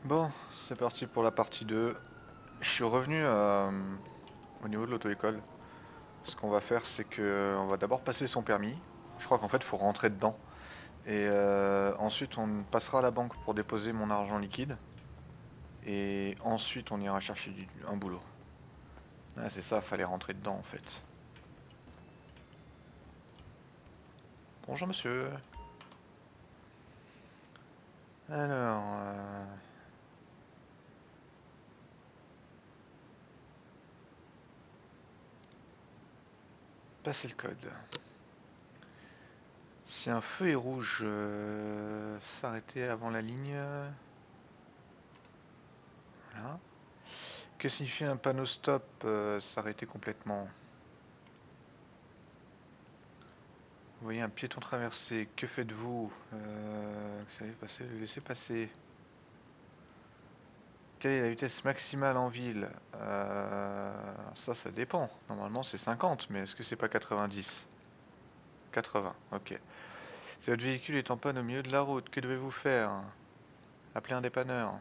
Bon, c'est parti pour la partie 2. Je suis revenu au niveau de l'auto-école. Ce qu'on va faire, c'est que on va d'abord passer son permis. Je crois qu'en fait, il faut rentrer dedans. Et ensuite, on passera à la banque pour déposer mon argent liquide. Et ensuite, on ira chercher un boulot. Ah, c'est ça, fallait rentrer dedans en fait. Bonjour monsieur. Alors, passez le code. Si un feu est rouge, s'arrêter avant la ligne. Voilà. Que signifie un panneau stop, s'arrêter complètement? Vous voyez un piéton traverser, que faites-vous? Vous savez passer, le laisser passer. Quelle est la vitesse maximale en ville? Ça dépend. Normalement c'est 50, mais est-ce que c'est pas 90? 80, ok. Si votre véhicule est en panne au milieu de la route, que devez-vous faire? Appeler un dépanneur.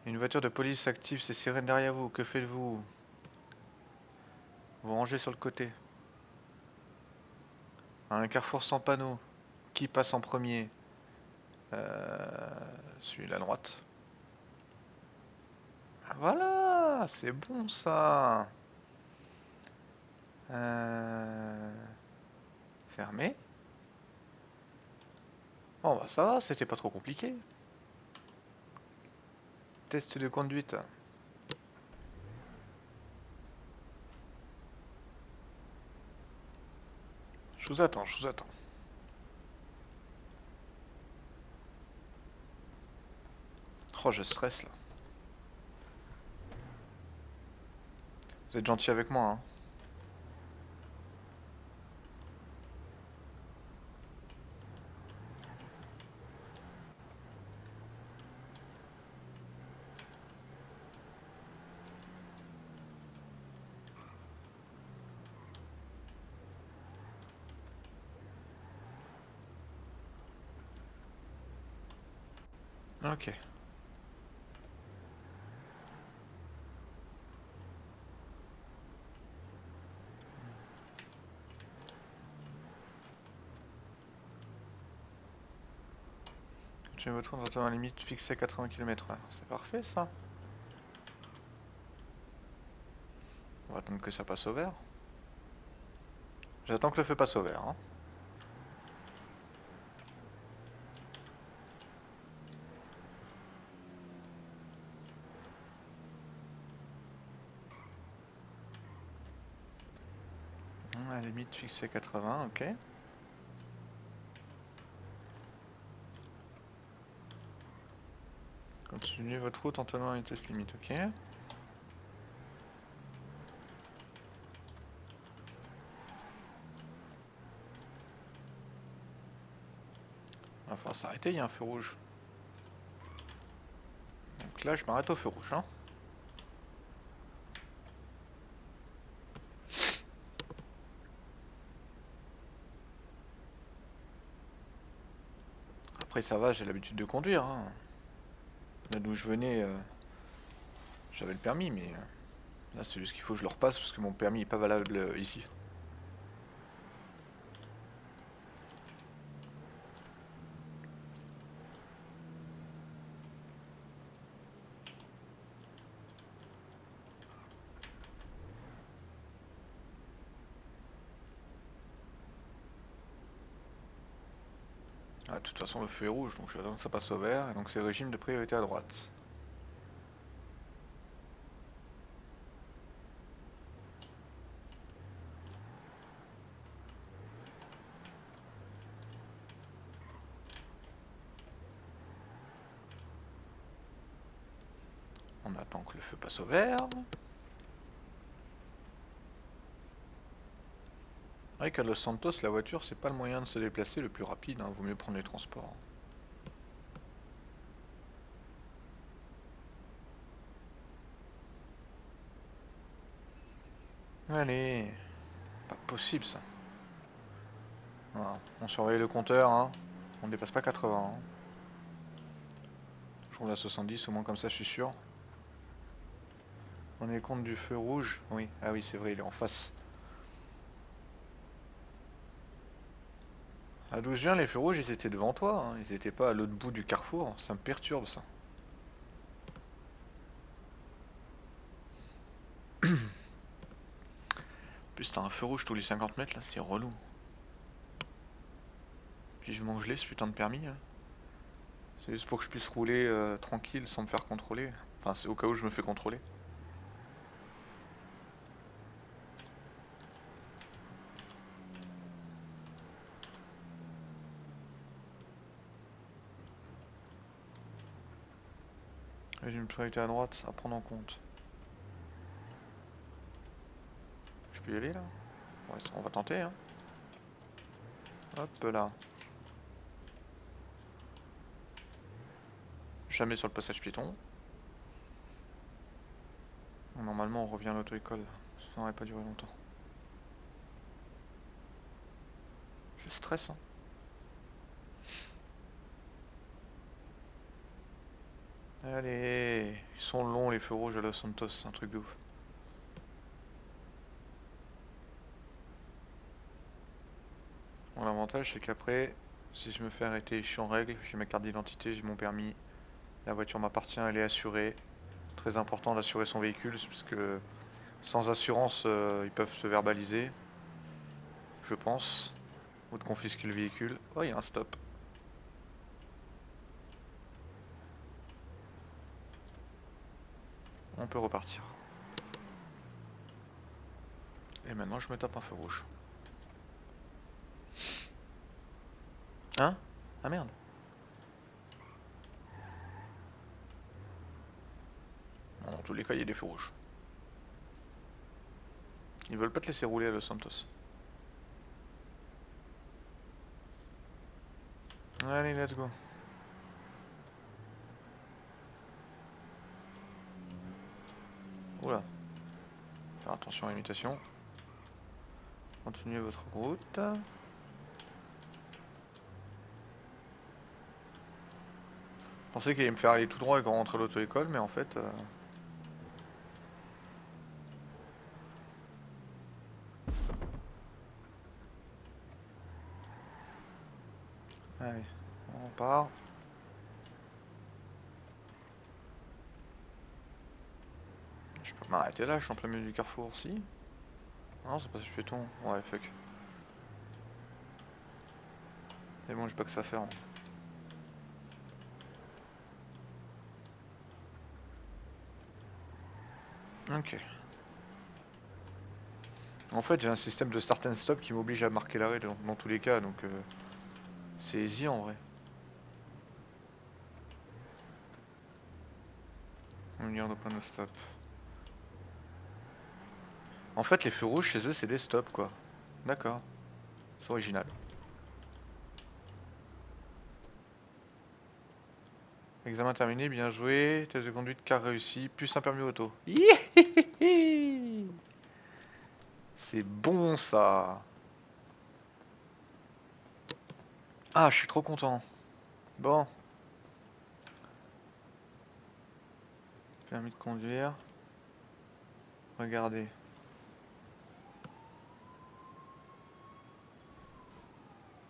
Une voiture de police active ses sirènes derrière vous, que faites-vous? Vous rangez sur le côté. Un carrefour sans panneau, qui passe en premier? Celui de la droite. Ah, voilà, c'est bon ça. Euh... Fermé. Bon bah ça va, c'était pas trop compliqué. Test de conduite. Je vous attends, je vous attends. Oh, je stresse là. Vous êtes gentil avec moi, hein. Ok. Continuez votre route dans la limite fixée à 80 km/h. C'est parfait ça. On va attendre que ça passe au vert. J'attends que le feu passe au vert, hein. La limite fixée à 80, ok. Continuez votre route en tenant la vitesse limite, ok. Il va falloir s'arrêter, il y a un feu rouge. Donc là, je m'arrête au feu rouge, hein. Après, ça va, j'ai l'habitude de conduire, hein. Là d'où je venais, j'avais le permis, mais là, c'est juste qu'il faut que je le repasse parce que mon permis est pas valable ici. Ah, de toute façon, le feu est rouge, donc j'attends que ça passe au vert, et donc c'est le régime de priorité à droite. On attend que le feu passe au vert. C'est vrai qu'à Los Santos, la voiture, c'est pas le moyen de se déplacer le plus rapide, hein. Vaut mieux prendre les transports. Allez, pas possible ça. Voilà. On surveille le compteur, hein. On dépasse pas 80. Hein. Je roule à 70, au moins comme ça je suis sûr. On est compte du feu rouge? Oui, ah oui c'est vrai, il est en face. À d'où je viens, les feux rouges ils étaient devant toi, hein. Ils étaient pas à l'autre bout du carrefour, ça me perturbe ça. En plus t'as un feu rouge tous les 50 mètres là, c'est relou. Puis je mange ce putain de permis. Hein. C'est juste pour que je puisse rouler tranquille sans me faire contrôler. Enfin c'est au cas où je me fais contrôler. J'ai une priorité à droite à prendre en compte. Je peux y aller là? Ouais, on va tenter hein. Hop là. Jamais sur le passage piéton. Normalement on revient à l'auto-école. Ça n'aurait pas duré longtemps. Je stresse hein. Allez, ils sont longs les feux rouges à Los Santos, c'est un truc de ouf. Bon, l'avantage c'est qu'après, si je me fais arrêter, je suis en règle, j'ai ma carte d'identité, j'ai mon permis, la voiture m'appartient, elle est assurée. Très important d'assurer son véhicule, parce que sans assurance, ils peuvent se verbaliser, je pense, ou de confisquer le véhicule. Oh, il y a un stop. On peut repartir. Et maintenant, je me tape un feu rouge. Hein? Ah merde. Bon, dans tous les cas, il y a des feux rouges. Ils veulent pas te laisser rouler à Los Santos. Allez, let's go. Oula. Faire attention à l'imitation. Continuez votre route. Je pensais qu'il allait me faire aller tout droit et qu'on rentrait à l'auto-école, mais en fait... Allez, on part. Je peux m'arrêter là, je suis en plein milieu du carrefour aussi. Non, c'est pas si piéton. Ouais, fuck. Mais bon, j'ai pas que ça à faire. Hein. Ok. En fait, j'ai un système de start and stop qui m'oblige à marquer l'arrêt dans tous les cas, donc c'est easy en vrai. On garde au panneau stop. En fait, les feux rouges chez eux, c'est des stops quoi. D'accord. C'est original. Examen terminé, bien joué. Test de conduite car réussi. Plus un permis auto. C'est bon ça. Ah, je suis trop content. Bon, permis de conduire. Regardez.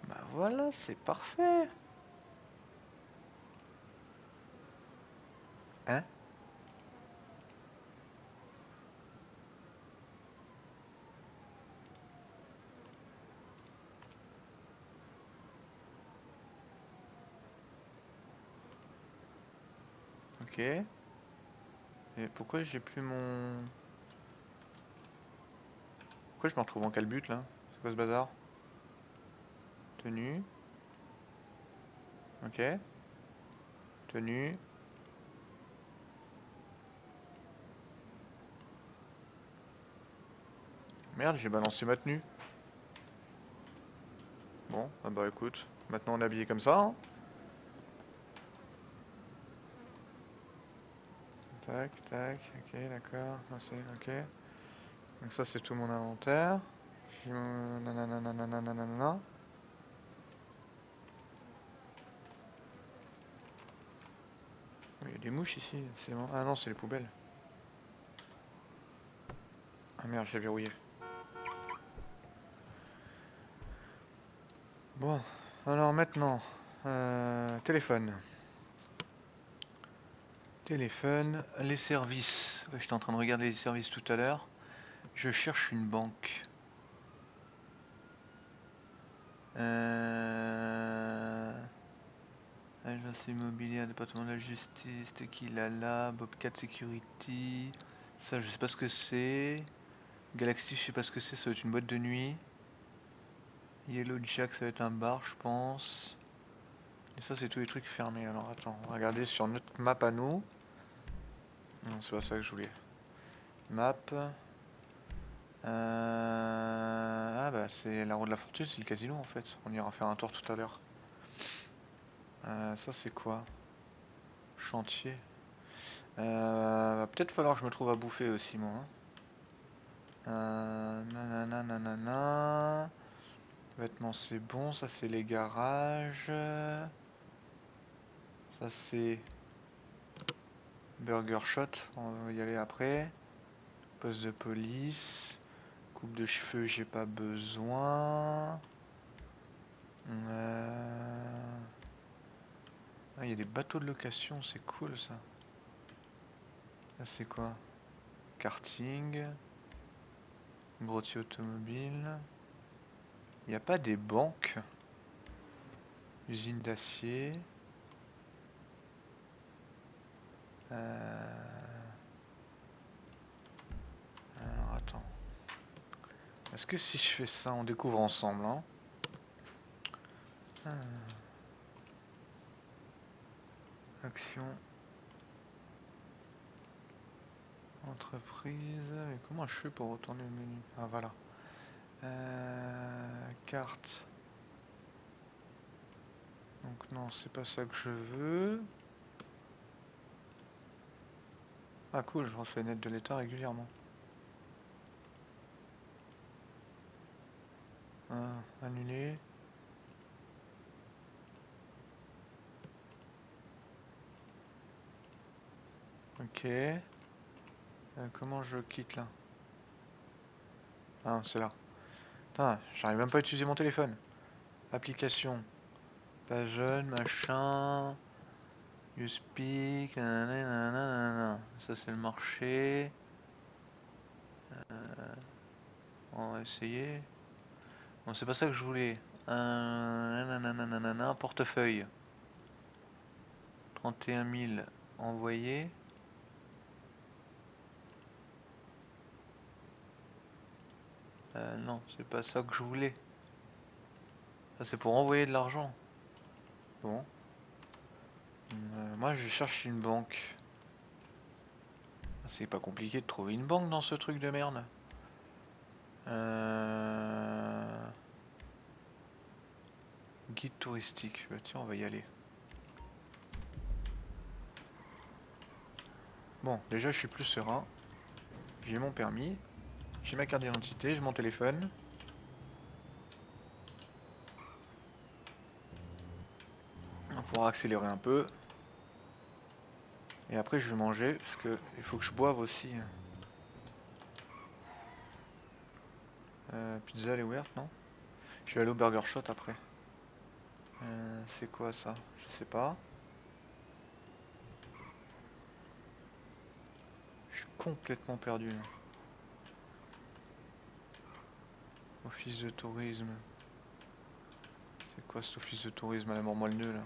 Bah voilà, c'est parfait. Hein? Ok. Et pourquoi j'ai plus mon... Pourquoi je me retrouve en quel but là? C'est quoi ce bazar? Tenue. Ok. Tenue. Merde, j'ai balancé ma tenue. Bon, ah bah écoute, maintenant on est habillé comme ça. Hein. Tac, tac, ok, d'accord. Ok. Donc ça c'est tout mon inventaire. J'ai mon nanana. y a des mouches ici. Ah non, c'est les poubelles. Ah merde, j'ai verrouillé. Bon, alors maintenant, téléphone. Téléphone, les services. Ouais, j'étais en train de regarder les services tout à l'heure. Je cherche une banque. Agence immobilière, département de la justice, Tequila, Bobcat Security. Ça, je sais pas ce que c'est. Galaxy, je sais pas ce que c'est, ça va être une boîte de nuit. Yellow Jack, ça va être un bar, je pense. Et ça, c'est tous les trucs fermés. Alors attends, on va regarder sur notre map à nous. Non, c'est pas ça que je voulais. Map. Ah bah, c'est la roue de la fortune, c'est le casino en fait. On ira faire un tour tout à l'heure. Ça, c'est quoi? Chantier. Va peut-être falloir que je me trouve à bouffer aussi, moi. Nanana, nanana. Vêtements, c'est bon. Ça, c'est les garages. Ça, c'est Burger Shot. On va y aller après. Poste de police. Coupe de cheveux, j'ai pas besoin. Ah, il y a des bateaux de location, c'est cool ça. Là, c'est quoi? Karting. Grottier automobile. Il n'y a pas des banques? Usine d'acier. Alors attends. Est-ce que si je fais ça, on découvre ensemble, hein? Action. Entreprise. Mais comment je fais pour retourner le menu? Ah voilà. Carte. Donc non, c'est pas ça que je veux. Ah cool, je refais une aide de l'État régulièrement. Annuler. Ok. Comment je quitte là? Ah, c'est là. Putain, j'arrive même pas à utiliser mon téléphone. Application. Pas jeune, machin. You speak. Nanana. Ça, c'est le marché. On va essayer. Bon, c'est pas ça que je voulais. Nanana, portefeuille. 31 000 envoyés. Non, c'est pas ça que je voulais. Ça, c'est pour envoyer de l'argent. Bon. Moi, je cherche une banque. C'est pas compliqué de trouver une banque dans ce truc de merde. Guide touristique. Bah, tiens, on va y aller. Bon, déjà, je suis plus serein. J'ai mon permis. J'ai ma carte d'identité. J'ai mon téléphone. On va pouvoir accélérer un peu. Et après, je vais manger. Parce que il faut que je boive aussi. Pizza, elle est ouverte, non? Je vais aller au Burger Shot après. C'est quoi ça? Je sais pas. Je suis complètement perdu là. Office de tourisme. C'est quoi cet office de tourisme à la mort moelle là?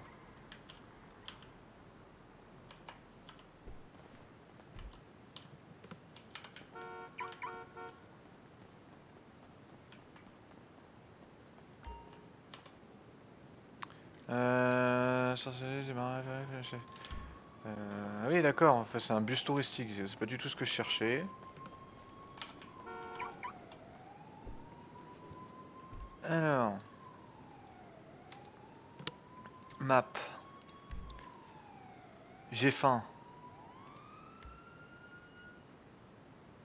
Ça c'est démarrage. Ah oui d'accord, en fait c'est un bus touristique, c'est pas du tout ce que je cherchais. Alors, map. J'ai faim.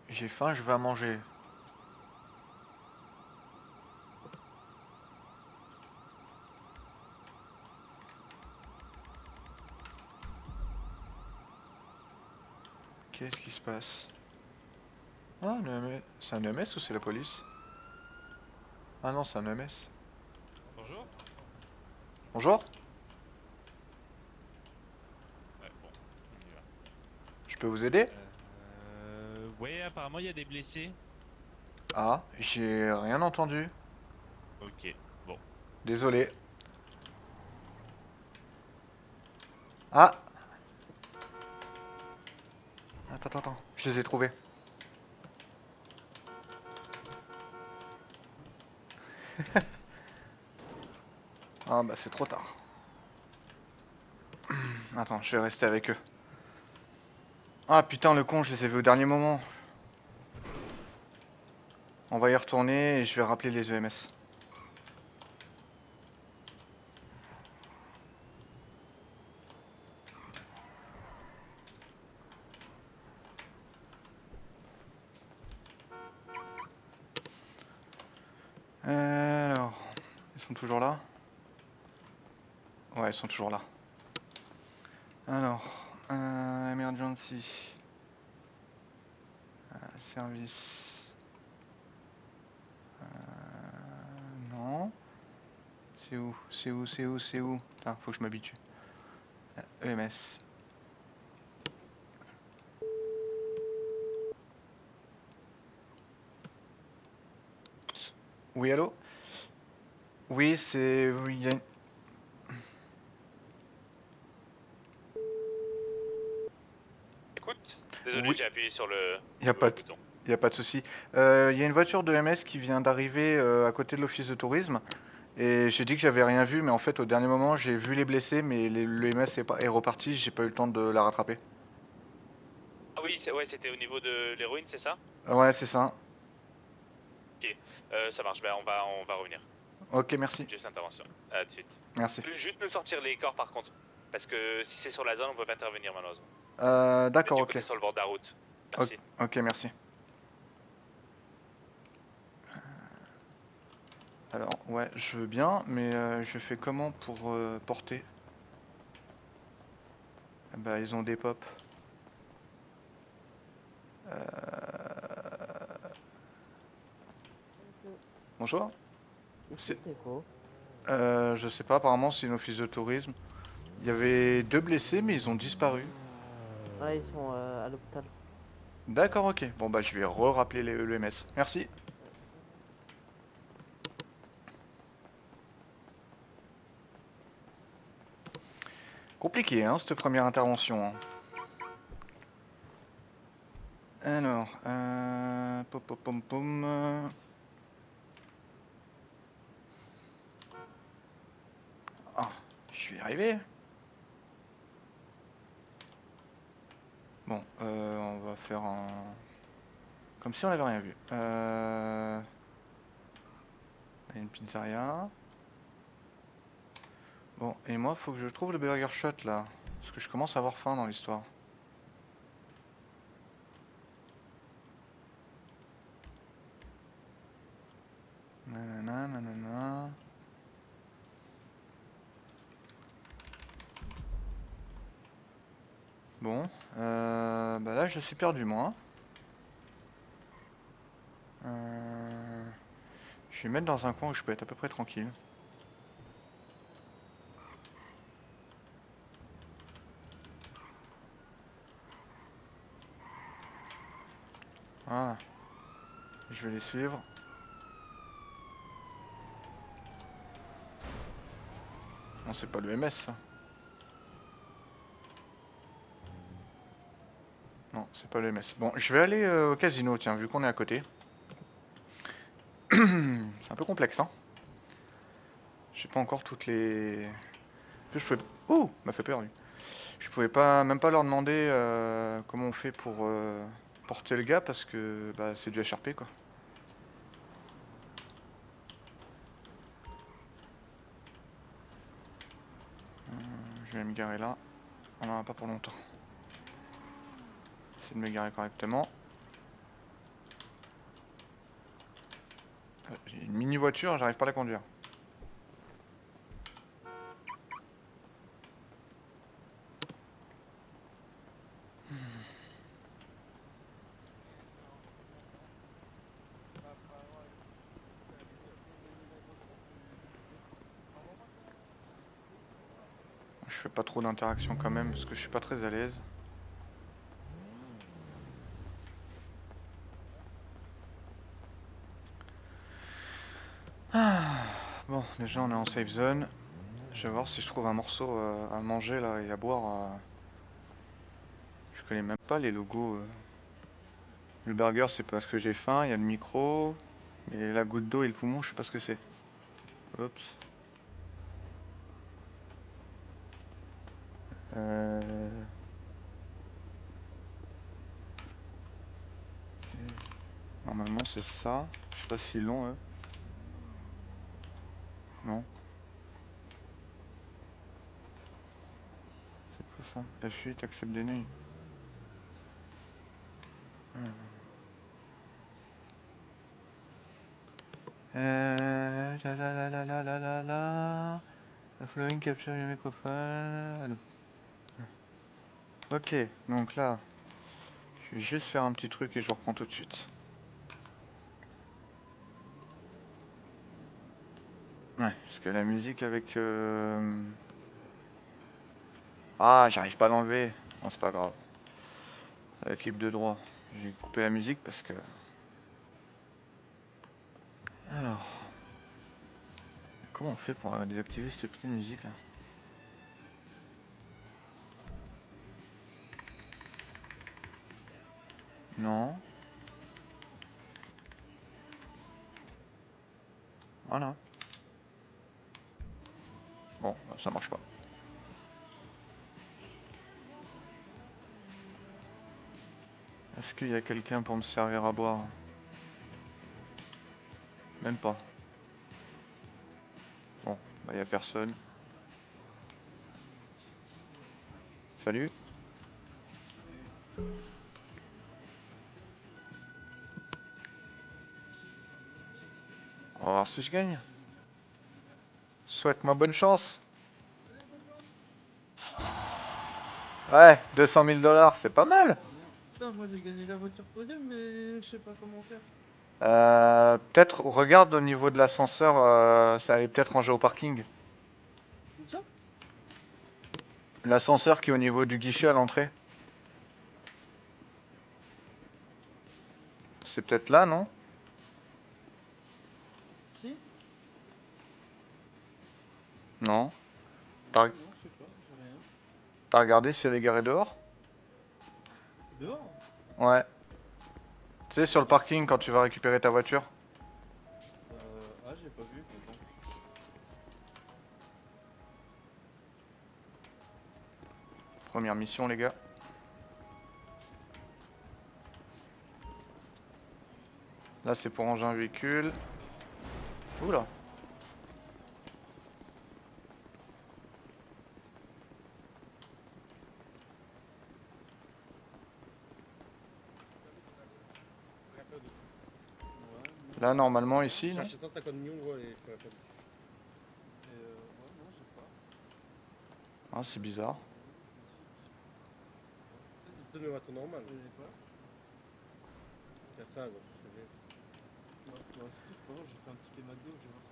J'ai faim, je vais à manger. Qu'est-ce qui se passe? Ah, un EMS. C'est un EMS ou c'est la police? Ah non, c'est un EMS. Bonjour. Bonjour, Ouais, bon, on y va. je peux vous aider? Ouais, apparemment il y a des blessés. Ah, j'ai rien entendu. Ok, bon. Désolé. Ah! Attends, je les ai trouvés. Ah bah c'est trop tard. Attends, je vais rester avec eux. Ah putain, le con, je les ai vus au dernier moment. On va y retourner et je vais rappeler les EMS. Alors, ils sont toujours là? Ouais, ils sont toujours là. Alors, emergency. Service. Non. C'est où? C'est où? Putain, faut que je m'habitue. EMS. Oui, allô? Oui, c'est... Oui, Écoute, désolé, Oui, j'ai appuyé sur le y a pas mauvais de... bouton. Y a pas de souci. Il y a une voiture de MS qui vient d'arriver à côté de l'office de tourisme. Et j'ai dit que j'avais rien vu, mais en fait, au dernier moment, j'ai vu les blessés, mais le MS est reparti, j'ai pas eu le temps de la rattraper. Ah oui, ouais, c'était au niveau de l'héroïne, c'est ça? Ouais, c'est ça. Ok, ça marche, ben on va revenir. Ok, merci. Juste intervention. À tout de suite. Merci. Juste nous sortir les corps par contre. Parce que si c'est sur la zone, on peut pas intervenir malheureusement. Mais D'accord, du ok. côté sur le bord de la route. Ok, Merci. ok, merci. Alors, ouais, je veux bien, mais je fais comment pour porter? Ah bah, ils ont des pop. Bonjour. Bonjour? Ici C'est... c'est quoi? Je sais pas, apparemment c'est une office de tourisme. Il y avait deux blessés, mais ils ont disparu. Ah, ils sont à l'hôpital. D'accord, ok. Bon bah je vais re-rappeler le MS. Merci. Merci. Compliqué, hein, cette première intervention, hein. Alors, pom pom pom pom. Ah, je vais y arriver. Bon, on va faire un... Comme si on n'avait rien vu. Il y a une pizzeria. Bon, et moi, faut que je trouve le Burger Shot, là. Parce que je commence à avoir faim dans l'histoire. Nanana, nanana. Bon, bah là, je suis perdu, moi. Je vais me mettre dans un coin où je peux être à peu près tranquille. Voilà, je vais les suivre. Non, c'est pas le MS, ça. Non, c'est pas le MS. Bon, je vais aller au casino, tiens, vu qu'on est à côté. C'est un peu complexe, hein. Je sais pas encore toutes les... En plus, je pouvais... Oh, m'a fait peur, lui. Je pouvais pas, même pas leur demander comment on fait pour porter le gars, parce que bah, c'est du HRP, quoi. Je vais me garer là. On en a pas pour longtemps. Essayer de me garer correctement. J'ai une mini voiture, j'arrive pas à la conduire. fais pas trop d'interaction quand même parce que je suis pas très à l'aise. Bon, déjà on est en safe zone. Je vais voir si je trouve un morceau à manger là et à boire. Je connais même pas les logos. Le burger c'est parce que j'ai faim, il y a le micro. Et la goutte d'eau et le poumon, je sais pas ce que c'est. Oups. Normalement c'est ça. Je sais pas s'ils l'ont eux. Non. C'est quoi ça? F8, accepte des nœuds. La following capture your microphone. Ok, donc là, je vais juste faire un petit truc et je reprends tout de suite. Ouais, parce que la musique avec... Ah, j'arrive pas à l'enlever. Non, c'est pas grave. Ça va être libre de droit. J'ai coupé la musique parce que... Alors... Comment on fait pour désactiver cette petite musique là? Non. Voilà. Bon, ça marche pas. Est-ce qu'il y a quelqu'un pour me servir à boire? Même pas. Bon, bah y a personne. Salut. On va voir si je gagne. Souhaite-moi bonne chance. Ouais, 200 000 $, c'est pas mal. Putain, moi j'ai gagné la voiture podium, mais je sais pas comment faire. Peut-être, regarde au niveau de l'ascenseur, ça allait peut-être ranger au parking. Comme ça? L'ascenseur qui est au niveau du guichet à l'entrée. C'est peut-être là, non? Si? Non. T'as Non, je sais pas, j'ai rien. regardé s'il y avait garé dehors? Dehors? Ouais. Tu sais, sur le parking quand tu vas récupérer ta voiture. Ah, j'ai pas vu, attends. Première mission, les gars. Là, c'est pour ranger un véhicule. Oula. Ouais, non. Là, normalement, ici, non? Ouais, non, j'ai pas. Ah, c'est bizarre. J'ai pas. Ouais, bah, c'est pas grave, j'ai fait un ticket McDo, je vais voir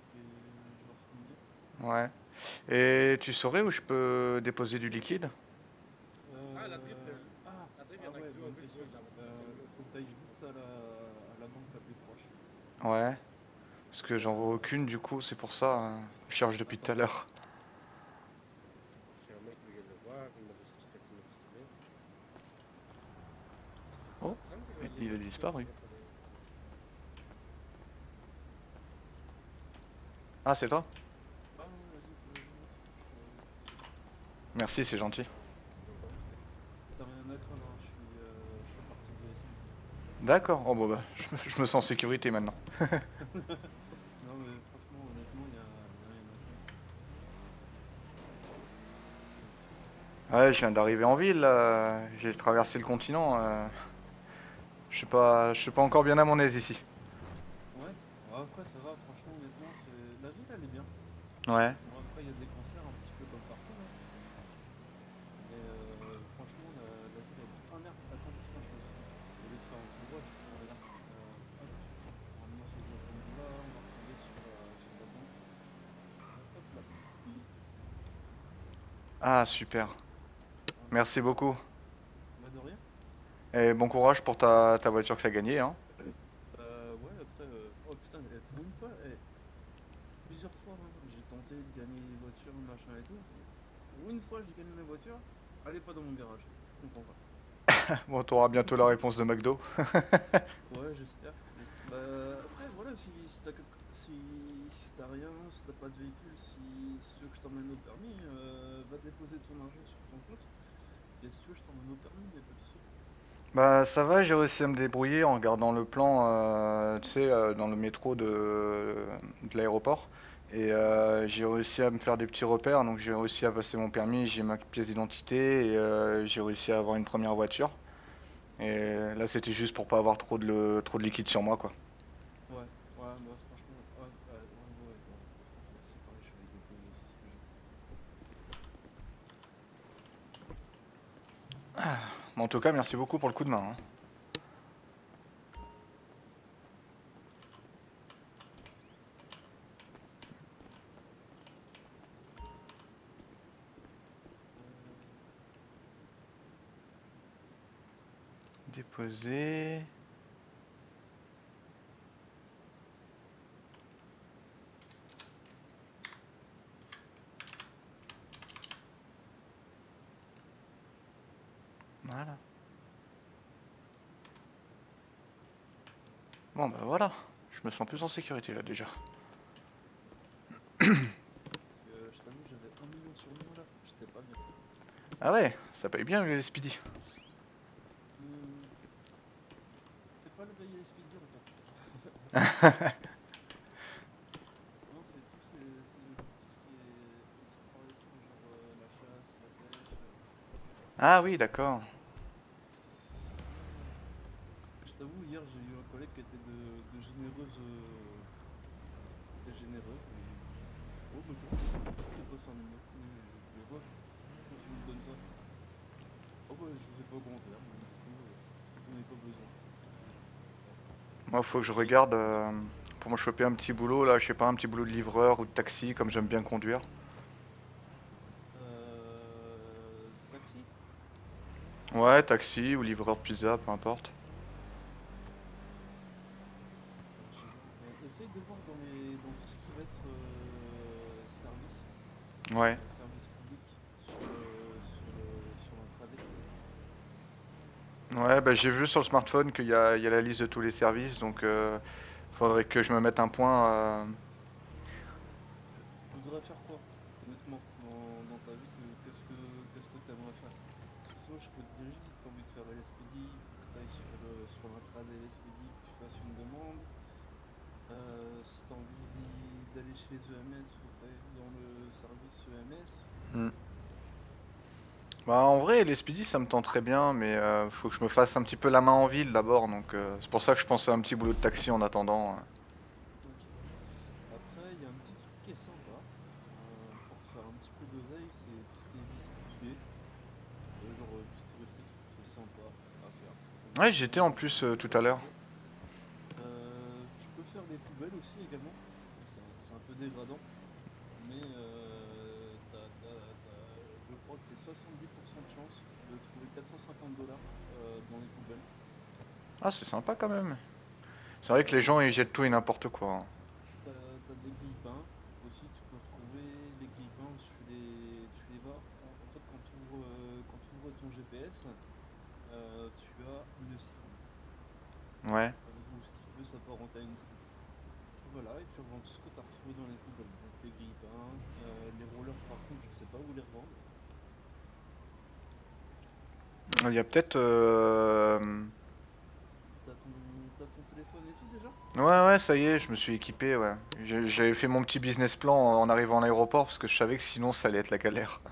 ce qu'il me dit. Ouais. Et tu saurais où je peux déposer du liquide? La drip, ouais, bonne question. Faut que t'ailles juste à la banque la plus proche. Ouais. Parce que j'en vois aucune, du coup, c'est pour ça. Je cherche depuis tout à l'heure. Oh, il a disparu. Ah, c'est toi? Ah, vas-y. Merci, c'est gentil. T'as rien à craindre, hein, je suis parti de l'ASM. D'accord. Oh, bon, bah, je me sens en sécurité maintenant. Non, mais franchement, honnêtement, y a rien à craindre. Ouais, je viens d'arriver en ville, là. J'ai traversé le continent. Je suis pas encore bien à mon aise ici. Ouais, après, ça va, franchement, honnêtement, la ville, elle est bien. Ouais. Bon, après, il y a des concerts un petit peu comme partout, hein. Mais franchement, la ville, elle est... Ah merde, attends, putain, je suis... Au lieu de faire un tout droit, tu prends là. Hop. Normalement, si je dois prendre là, on va retomber sur la banque. Hop là. Ah, super. Voilà. Merci beaucoup. Bah, de rien. Et bon courage pour ta voiture que t'as gagnée, hein. Ouais, après, oh putain, pour une fois, plusieurs fois, hein, j'ai tenté de gagner les voitures, machin et tout. Pour une fois, j'ai gagné ma voiture, elle est pas dans mon garage. Je comprends pas. Bon, t'auras bientôt la réponse de McDo. Ouais, j'espère. Bah, après, voilà, si t'as si t'as rien, si t'as pas de véhicule, si tu veux que je t'emmène au permis, va déposer ton argent sur ton compte. Et si tu veux, je t'emmène au permis, y'a pas de souci. Bah ça va, j'ai réussi à me débrouiller en regardant le plan, tu sais, dans le métro de l'aéroport. Et Ouais. j'ai réussi à me faire des petits repères, donc j'ai réussi à passer mon permis, j'ai ma pièce d'identité et j'ai réussi à avoir une première voiture. Et là c'était juste pour pas avoir trop de liquide sur moi quoi. Ouais, ouais, moi franchement, ouais, par contre, c'est pareil, je suis allé déposer aussi ce que j'ai. Mais en tout cas, merci beaucoup pour le coup de main, hein. Déposer. Voilà. Bon bah voilà, je me sens plus en sécurité là déjà. Parce que je t'avoue, j'avais 1 million sur moi là, j'étais pas bien. Ah ouais, ça paye bien le Speedy. Hmm, c'est pas le veiller speedy en fait. Non, c'est tout ce qui est extra et tout, genre la chasse, la pêche. Ah oui, d'accord. Je t'avoue, hier j'ai eu un collègue qui était de généreuse. Qui était généreux. Oh, bah tiens, c'est pas 5 millions. Mais quoi? Pourquoi tu me donnes ça? Oh, bah je sais pas comment faire, donc du coup, j'en ai pas besoin. Moi, faut que je J'ai. regarde pour me choper un petit boulot là, je sais pas, un petit boulot de livreur ou de taxi, comme j'aime bien conduire. Taxi? Ouais, taxi ou livreur de pizza, peu importe. Je sais pas. Mais essaye de voir dans tout ce qui va être service, Ouais. service public sur l'intraday. Ouais, bah j'ai vu sur le smartphone qu'il y a la liste de tous les services, donc faudrait que je me mette un point. Tu voudrais faire quoi, honnêtement, dans ta vie, qu'est-ce que t'aimerais faire? Parce que sinon, je peux te diriger si t'as envie de faire LSPD, il faut que tu ailles sur l'intraday LSPD, que tu fasses une demande. Si t'as envie d'aller chez les EMS, faut que tu ailles dans le service EMS. Hmm. Bah en vrai, les Speedy ça me tente très bien, mais faut que je me fasse un petit peu la main en ville d'abord, donc c'est pour ça que je pensais à un petit boulot de taxi en attendant. Ok. Après, il y a un petit truc qui est sympa pour te faire un petit peu d'oseille, c'est tout ce qui est visite guidée. Genre bus touristique, c'est sympa à faire. Ouais, Franchement, j'étais en plus tout à l'heure. ouais. Tu peux faire des poubelles aussi également. Bon, c'est un peu dégradant, mais je crois que c'est 70% de chance de trouver 450 $ dans les poubelles. Ah, c'est sympa quand même. C'est vrai que les gens ils jettent tout et n'importe quoi, hein. T'as des grille-pains aussi, tu peux retrouver les grille-pains, tu les vas. En fait, quand tu ouvres ton GPS, tu as une cible. Ouais. Ou ce qui peut s'apparenter à une cible. Tu vas là et tu revends tout ce que tu as retrouvé dans les poubelles. Donc les grille-pains, les rollers par contre je sais pas où les revendre. Il y a peut-être. T'as ton téléphone et tout déjà? Ouais, ouais, ça y est, je me suis équipé, ouais. J'avais fait mon petit business plan en arrivant à l'aéroport parce que je savais que sinon ça allait être la galère. Ouais,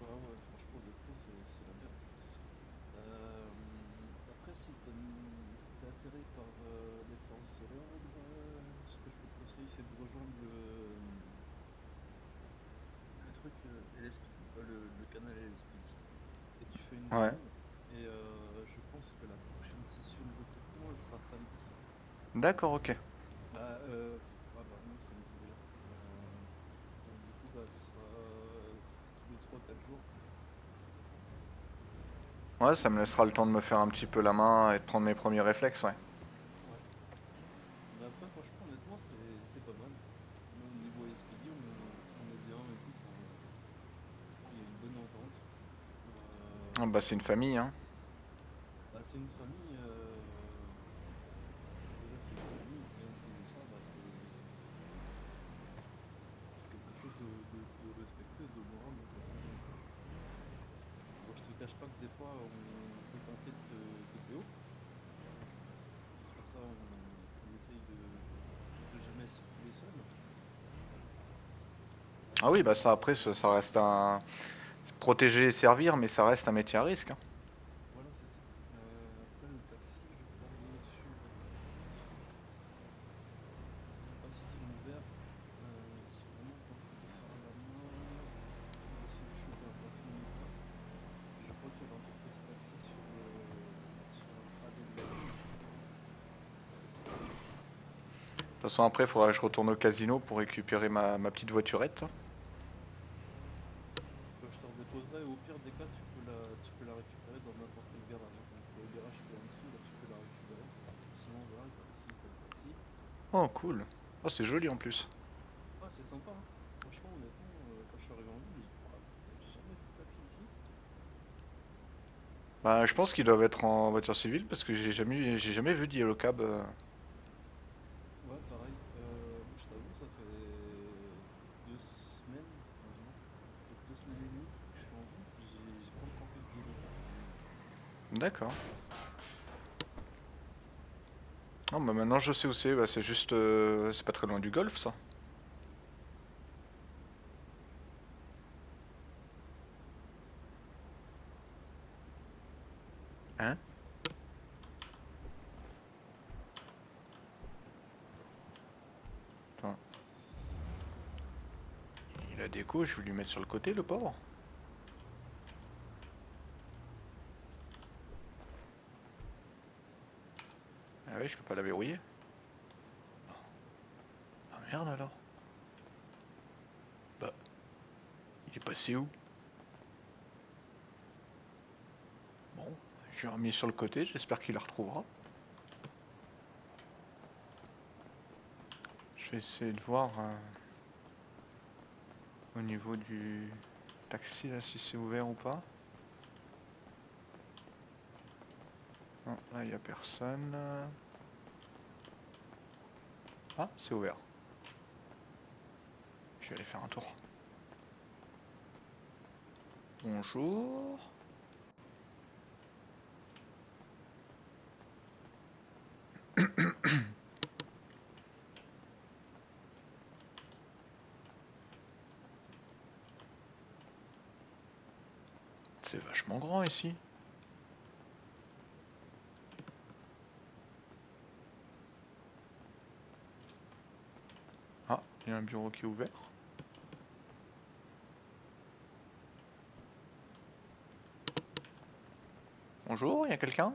ouais, franchement le train c'est la merde. Après si t'es atterré par les forces de l'ordre, ce que je peux te conseiller c'est de rejoindre le truc LSPD, le canal LSPD. Et tu fais une Ouais. demande. Et je pense que la prochaine session de recrutement elle sera samedi. D'accord, ok. Ouais, bah non, samedi déjà. Donc du coup, bah, ce sera tous les 3 4 jours. Ouais, ça me laissera le temps de me faire un petit peu la main et de prendre mes premiers réflexes, ouais. Ouais. Mais après, franchement, honnêtement, c'est pas mal. Même au niveau SPD, on est bien et tout. Enfin, il y a une bonne entente. Ah bah c'est une famille, hein. Bah, c'est une famille. Déjà, c'est une famille. Et en plus de ça, bah, c'est quelque chose de respecté, d'honorable en fait. Bon, je te cache pas que des fois, on peut tenter de BO. C'est pour ça on essaye de jamais circuler seul. Ah oui, bah ça après, ça reste un... Protéger et servir, mais ça reste un métier à risque, hein. Voilà, c'est ça. Après, le taxi, je crois bien suivre un taxi. Je sais pas s'ils sont ouverts. Si vraiment t'as envie de faire la main, d'essayer de choper un patron ou quoi. Je crois qu'il y a l'entreprise taxi sur un travée de la ligne. De toute façon, après, il faudra que je retourne au casino pour récupérer ma petite voiturette. Bah, je te redéposerai. Au pire des cas, tu peux la récupérer dans n'importe quel garage, hein. Donc, le garage qui est en dessous, là, tu peux la récupérer. Sinon, voilà, le taxi, t'as le taxi. Oh, cool. Oh, c'est joli en plus. Ah, c'est sympa, hein. Franchement, honnêtement, quand je suis arrivé en ville, j'ai dit, oh, j'ai jamais vu de taxi ici. Bah, je pense qu'ils doivent être en voiture civile parce que j'ai jamais vu de Yellow Cab. Ouais, pareil. Moi, je t'avoue, ça fait 2 semaines, non, peut-être 2 semaines et demie que je suis en ville. J'ai pas encore vu de Yellow Cab. D'accord. Oh, bah maintenant je sais où c'est. Bah, c'est juste. C'est pas très loin du golf, ça. Hein? Attends. Il a des coups, je vais lui mettre sur le côté, le pauvre. Ah oui, je peux pas la verrouiller. Ah merde alors. Bah, il est passé où? Bon, je l'ai remis sur le côté, j'espère qu'il la retrouvera. Je vais essayer de voir au niveau du taxi là si c'est ouvert ou pas. Non, là il n'y a personne. Ah, c'est ouvert. Je vais aller faire un tour. Bonjour. C'est vachement grand ici. Ah, il y a un bureau qui est ouvert. Bonjour, il y a quelqu'un?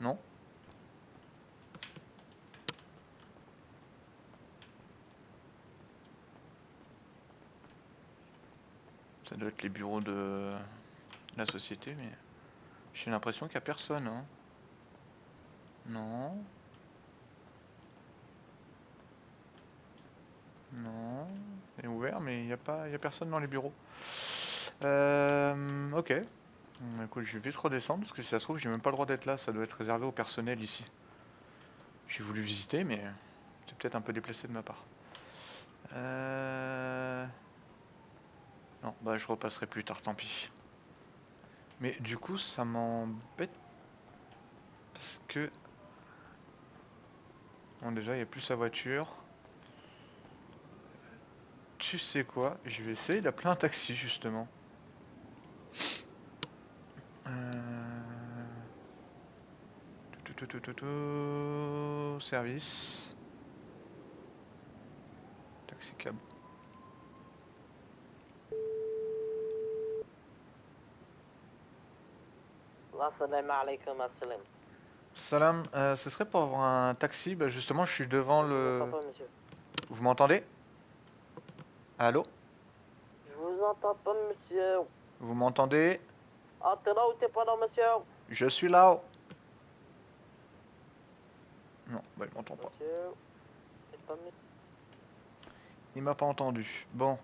Non? Ça doit être les bureaux de la société, mais j'ai l'impression qu'il n'y a personne, hein. Non. Non. C'est ouvert, mais il y a personne dans les bureaux. Ok. Écoute, je vais vite redescendre parce que si ça se trouve, j'ai même pas le droit d'être là. Ça doit être réservé au personnel ici. J'ai voulu visiter, mais c'est peut-être un peu déplacé de ma part. Non, bah je repasserai plus tard, tant pis. Mais du coup, ça m'embête parce que... Bon, déjà, il n'y a plus sa voiture. Tu sais quoi? Je vais essayer d'appeler un taxi, justement. Service. Taxi cab. Assalamu alaikum, assalam. Salam, ce serait pour avoir un taxi. Bah justement, je suis devant Je vous entends le... pas, monsieur. Vous m'entendez? Allô? Je vous entends pas, monsieur. Vous m'entendez? Ah, t'es là ou t'es pas là, monsieur? Je suis là. Non, bah il m'entend pas. Monsieur, c'est pas mieux. Il m'a pas entendu. Bon.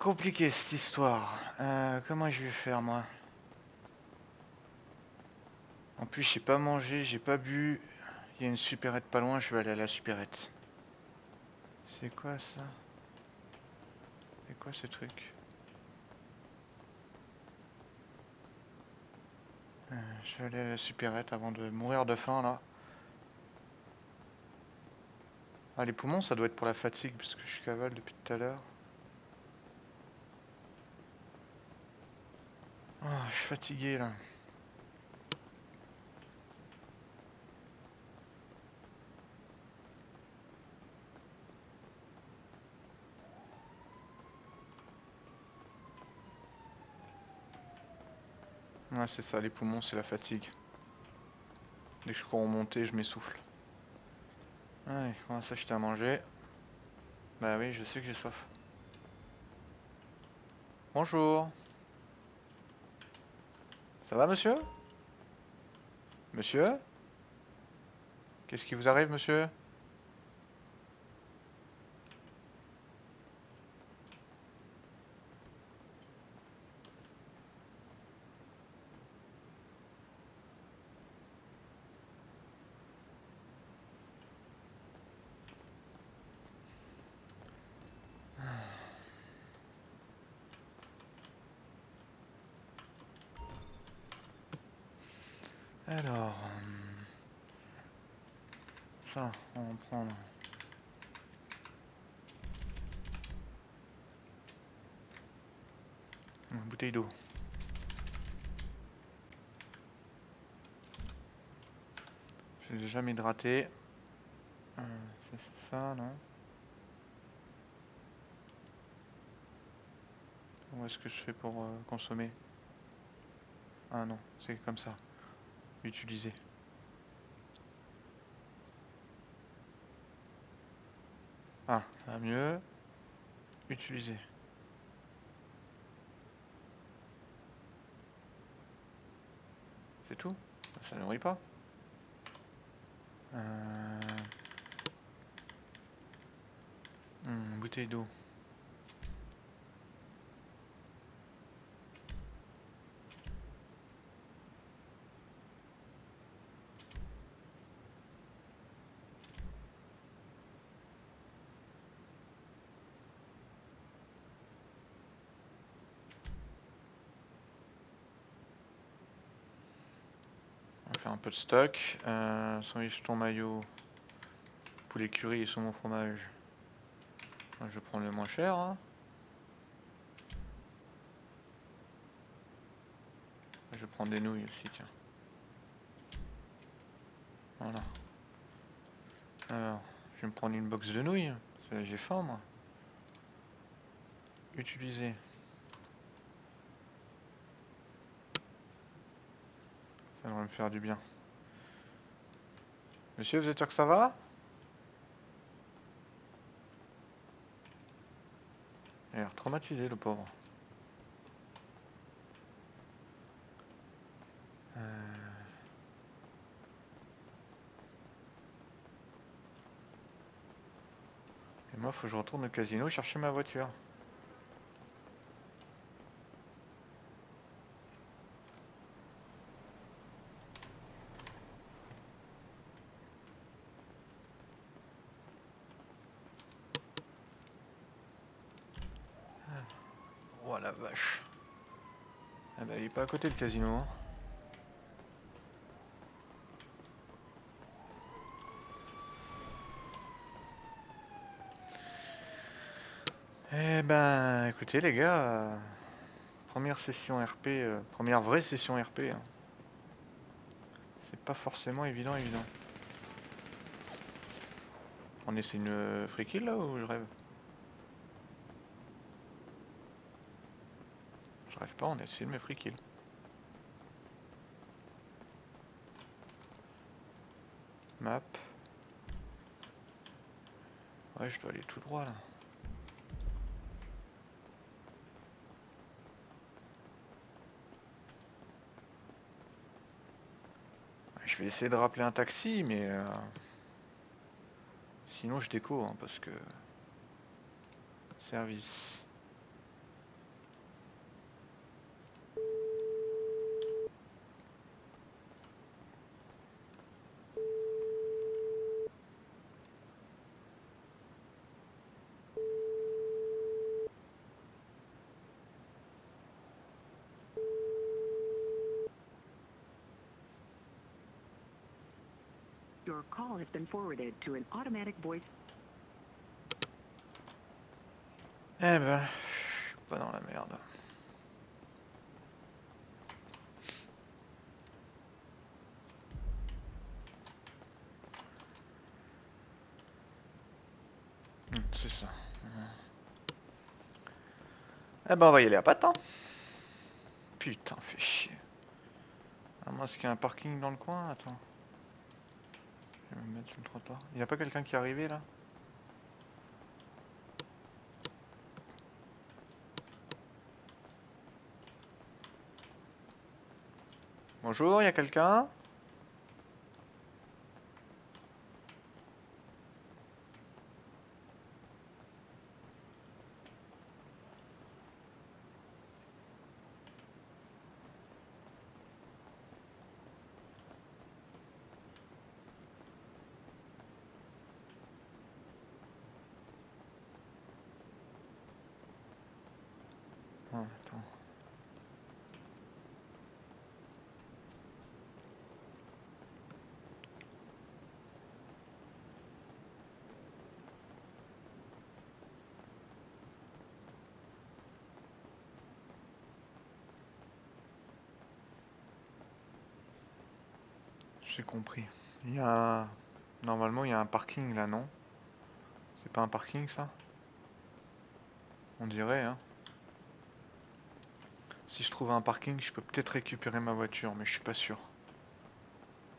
Compliqué cette histoire. Comment je vais faire moi? En plus j'ai pas mangé, j'ai pas bu. Il y a une supérette pas loin, je vais aller à la supérette. C'est quoi ça? C'est quoi ce truc? Je vais aller à la supérette avant de mourir de faim là. Ah les poumons ça doit être pour la fatigue parce que je cavale depuis tout à l'heure. Ah je suis fatigué là. Ouais c'est ça, les poumons c'est la fatigue. Dès que je cours en montée je m'essouffle. Ouais, on va s'acheter à manger. Bah oui, je sais que j'ai soif. Bonjour. Ça va, monsieur? Monsieur? Qu'est-ce qui vous arrive, monsieur? Alors... ça, on va en prendre. Une bouteille d'eau. Je l'ai jamais hydraté. C'est ça, non? Comment est-ce que je fais pour consommer? Ah non, c'est comme ça. Utiliser. Ah, ça va mieux. Utiliser. C'est tout? Ça nourrit pas. Bouteille d'eau. On va faire un peu de stock. Sandwich ton maillot. Poulet curry et saumon fromage. Je prends le moins cher. Hein. Je prends des nouilles aussi, tiens. Voilà. Alors, je vais me prendre une box de nouilles. J'ai faim, moi. Utiliser. Ça devrait me faire du bien. Monsieur, vous êtes sûr que ça va? Il a l'air traumatisé, le pauvre. Et moi, faut que je retourne au casino chercher ma voiture. Oh la vache. Ah bah il est pas à côté le casino. Hein. Eh ben écoutez les gars, première session RP, première vraie session RP. Hein. C'est pas forcément évident. On essaie une free kill là ou je rêve? Je rêve pas, on essaie de me free kill. Map. Ouais, je dois aller tout droit là. Je vais essayer de rappeler un taxi, mais sinon je déco, hein, parce que service. Your call has been forwarded to an automatic voice. Eh ben, je suis pas dans la merde. C'est ça. Eh ben on va y aller à pattes, hein. Putain, fait chier. À moins qu'il y ait un parking dans le coin, attends. Je vais me mettre sur le trottoir. Y a pas quelqu'un qui est arrivé là? Bonjour, y a quelqu'un? Ah, attends. J'ai compris. Il y a... Normalement, il y a un parking là, non? C'est pas un parking ça? On dirait, hein. Si je trouve un parking, je peux peut-être récupérer ma voiture, mais je suis pas sûr.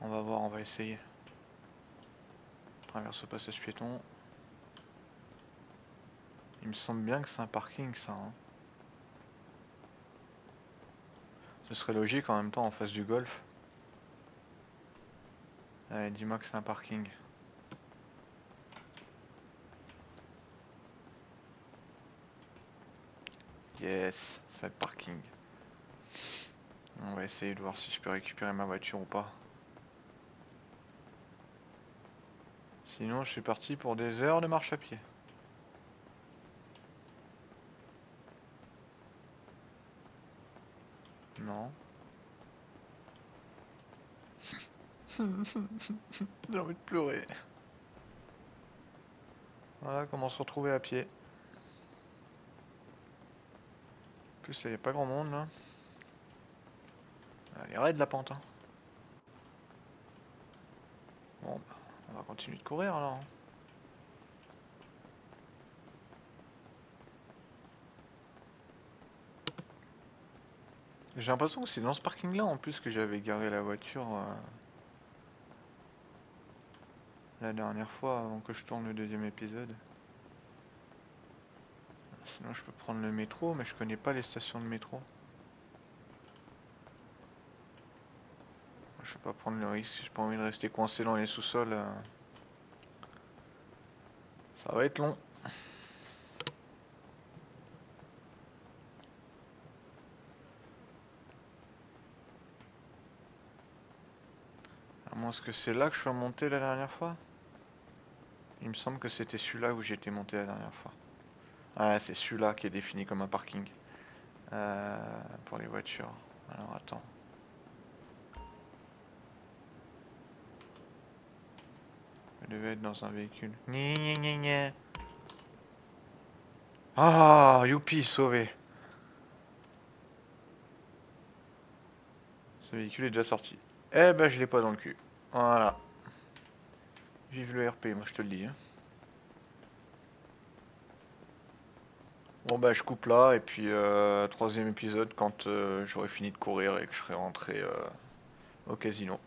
On va voir, on va essayer. Traverse au passage piéton. Il me semble bien que c'est un parking ça, hein. Ce serait logique en même temps en face du golf. Allez, dis-moi que c'est un parking. Yes, c'est le parking. On va essayer de voir si je peux récupérer ma voiture ou pas. Sinon, je suis parti pour des heures de marche à pied. Non. J'ai envie de pleurer. Voilà comment se retrouver à pied. En plus, il n'y a pas grand monde là. Elle est raide la pente, hein. Bon, bah, on va continuer de courir alors. J'ai l'impression que c'est dans ce parking là en plus que j'avais garé la voiture la dernière fois avant que je tourne le deuxième épisode. Sinon je peux prendre le métro, mais je connais pas les stations de métro. Je vais pas prendre le risque, j'ai pas envie de rester coincé dans les sous-sols. Ça va être long. À moins que c'est là que je suis monté la dernière fois. Il me semble que c'était celui-là où j'étais monté la dernière fois. Ah, c'est celui-là qui est défini comme un parking. Pour les voitures. Alors attends. Je devais être dans un véhicule. Ah, youpi, sauvé. Ce véhicule est déjà sorti. Eh ben, je l'ai pas dans le cul. Voilà. Vive le RP, moi je te le dis. Hein. Bon bah je coupe là et puis troisième épisode quand j'aurai fini de courir et que je serai rentré au casino.